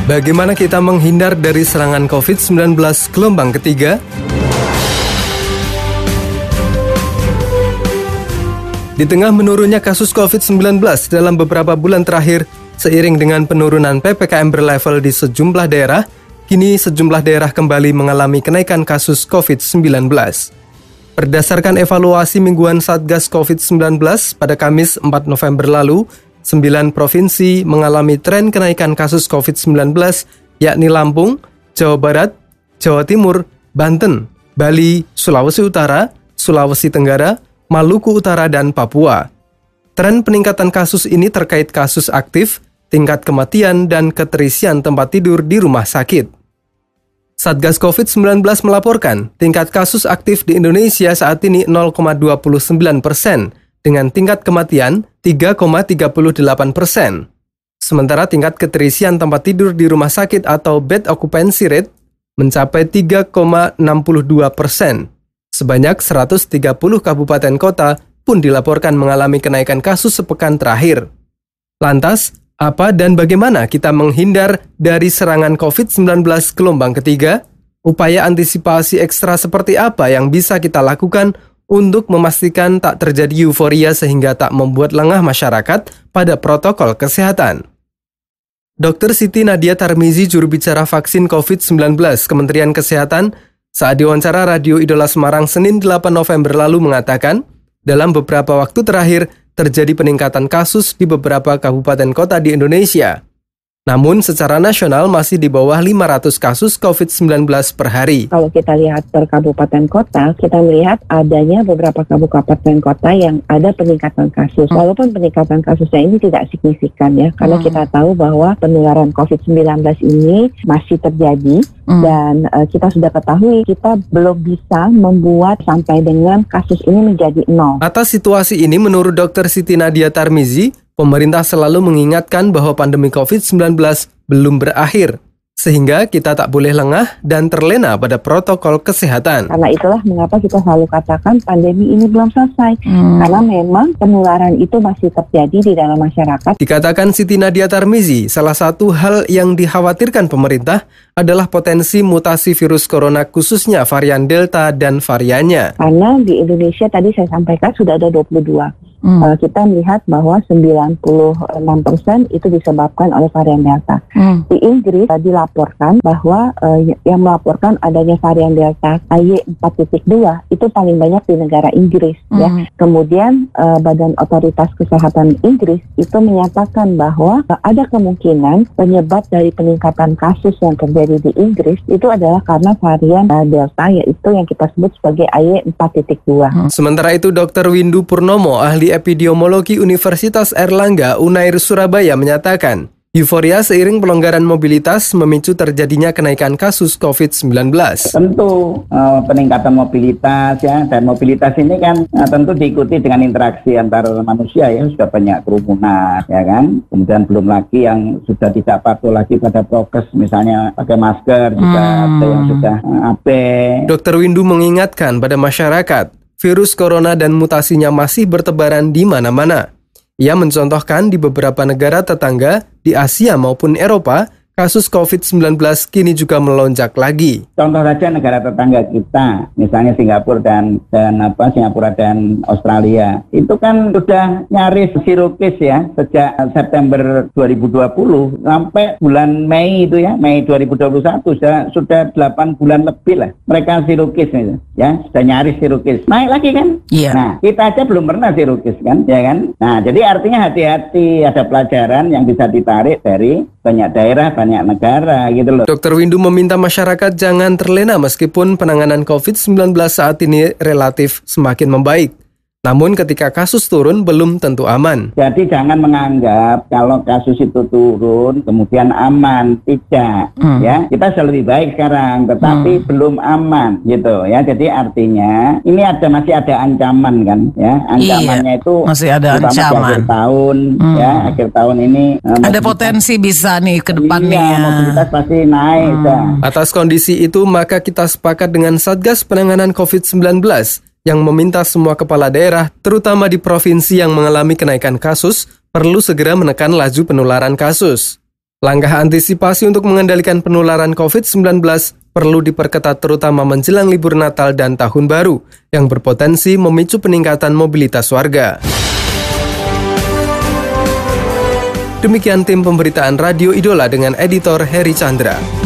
Bagaimana kita menghindar dari serangan COVID-19 gelombang ketiga? Di tengah menurunnya kasus COVID-19 dalam beberapa bulan terakhir, seiring dengan penurunan PPKM berlevel di sejumlah daerah, kini sejumlah daerah kembali mengalami kenaikan kasus COVID-19. Berdasarkan evaluasi mingguan Satgas COVID-19 pada Kamis 4 November lalu, 9 provinsi mengalami tren kenaikan kasus COVID-19, yakni Lampung, Jawa Barat, Jawa Timur, Banten, Bali, Sulawesi Utara, Sulawesi Tenggara, Maluku Utara, dan Papua. Tren peningkatan kasus ini terkait kasus aktif, tingkat kematian, dan keterisian tempat tidur di rumah sakit. Satgas COVID-19 melaporkan tingkat kasus aktif di Indonesia saat ini 0,29%, dengan tingkat kematian 3,38%. Sementara tingkat keterisian tempat tidur di rumah sakit atau bed occupancy rate mencapai 3,62%. Sebanyak 130 kabupaten kota pun dilaporkan mengalami kenaikan kasus sepekan terakhir. Lantas, apa dan bagaimana kita menghindar dari serangan COVID-19 gelombang ketiga? Upaya antisipasi ekstra seperti apa yang bisa kita lakukan untuk memastikan tak terjadi euforia sehingga tak membuat lengah masyarakat pada protokol kesehatan? Dr. Siti Nadia Tarmizi, juru bicara vaksin COVID-19 Kementerian Kesehatan, saat diwawancara Radio Idola Semarang Senin 8 November lalu mengatakan, dalam beberapa waktu terakhir terjadi peningkatan kasus di beberapa kabupaten kota di Indonesia. Namun secara nasional masih di bawah 500 kasus COVID-19 per hari. Kalau kita lihat per kabupaten kota, kita melihat adanya beberapa kabupaten kota yang ada peningkatan kasus. Walaupun peningkatan kasusnya ini tidak signifikan ya, karena kita tahu bahwa penularan COVID-19 ini masih terjadi. Dan kita sudah ketahui kita belum bisa membuat sampai dengan kasus ini menjadi 0. Atas situasi ini, menurut Dr. Siti Nadia Tarmizi, pemerintah selalu mengingatkan bahwa pandemi COVID-19 belum berakhir, sehingga kita tak boleh lengah dan terlena pada protokol kesehatan. Karena itulah mengapa kita selalu katakan pandemi ini belum selesai. Karena memang penularan itu masih terjadi di dalam masyarakat. Dikatakan Siti Nadia Tarmizi, salah satu hal yang dikhawatirkan pemerintah adalah potensi mutasi virus corona, khususnya varian Delta dan variannya. Karena di Indonesia tadi saya sampaikan sudah ada 22. Kita melihat bahwa 96% itu disebabkan oleh varian Delta. Di Inggris dilaporkan bahwa yang melaporkan adanya varian Delta AY4.2 itu paling banyak di negara Inggris. Ya. Kemudian Badan Otoritas Kesehatan Inggris itu menyatakan bahwa ada kemungkinan penyebab dari peningkatan kasus yang terjadi di Inggris itu adalah karena varian Delta, yaitu yang kita sebut sebagai AY4.2. Sementara itu, Dr. Windu Purnomo, ahli epidemiologi Universitas Airlangga Unair Surabaya menyatakan, euforia seiring pelonggaran mobilitas memicu terjadinya kenaikan kasus COVID-19. Tentu peningkatan mobilitas ya, dan mobilitas ini kan tentu diikuti dengan interaksi antar manusia ya, sudah banyak kerumunan ya kan. Kemudian belum lagi yang sudah tidak patuh lagi pada prokes, misalnya pakai masker juga ada yang sudah abe. Dr. Windu mengingatkan pada masyarakat, virus corona dan mutasinya masih bertebaran di mana-mana. Ia mencontohkan di beberapa negara tetangga di Asia maupun Eropa, kasus COVID-19 kini juga melonjak lagi. Contoh saja negara tetangga kita, misalnya Singapura Singapura dan Australia, itu kan sudah nyaris zero case ya sejak September 2020 sampai bulan Mei itu ya, Mei 2021 sudah 8 bulan lebih lah mereka zero case itu, ya sudah nyaris zero case. Naik lagi kan? Iya. Nah, kita aja belum pernah zero case kan, ya kan? Nah, jadi artinya hati-hati, ada pelajaran yang bisa ditarik dari banyak daerah, banyak negara gitu loh. Dr. Windu meminta masyarakat jangan terlena meskipun penanganan COVID-19 saat ini relatif semakin membaik. Namun ketika kasus turun belum tentu aman. Jadi jangan menganggap kalau kasus itu turun kemudian aman, tidak. Ya, kita sudah lebih baik sekarang, tetapi belum aman gitu ya. Jadi artinya ini masih ada ancaman kan ya. Ancamannya itu masih ada ancaman. Di akhir tahun ya, akhir tahun ini ada potensi bisa nih ke depannya. Iya, mobilitas pasti naik. Atas kondisi itu maka kita sepakat dengan Satgas Penanganan COVID-19 yang meminta semua kepala daerah, terutama di provinsi yang mengalami kenaikan kasus, perlu segera menekan laju penularan kasus. Langkah antisipasi untuk mengendalikan penularan COVID-19 perlu diperketat terutama menjelang libur Natal dan Tahun Baru yang berpotensi memicu peningkatan mobilitas warga. Demikian tim pemberitaan Radio Idola dengan editor Heri Chandra.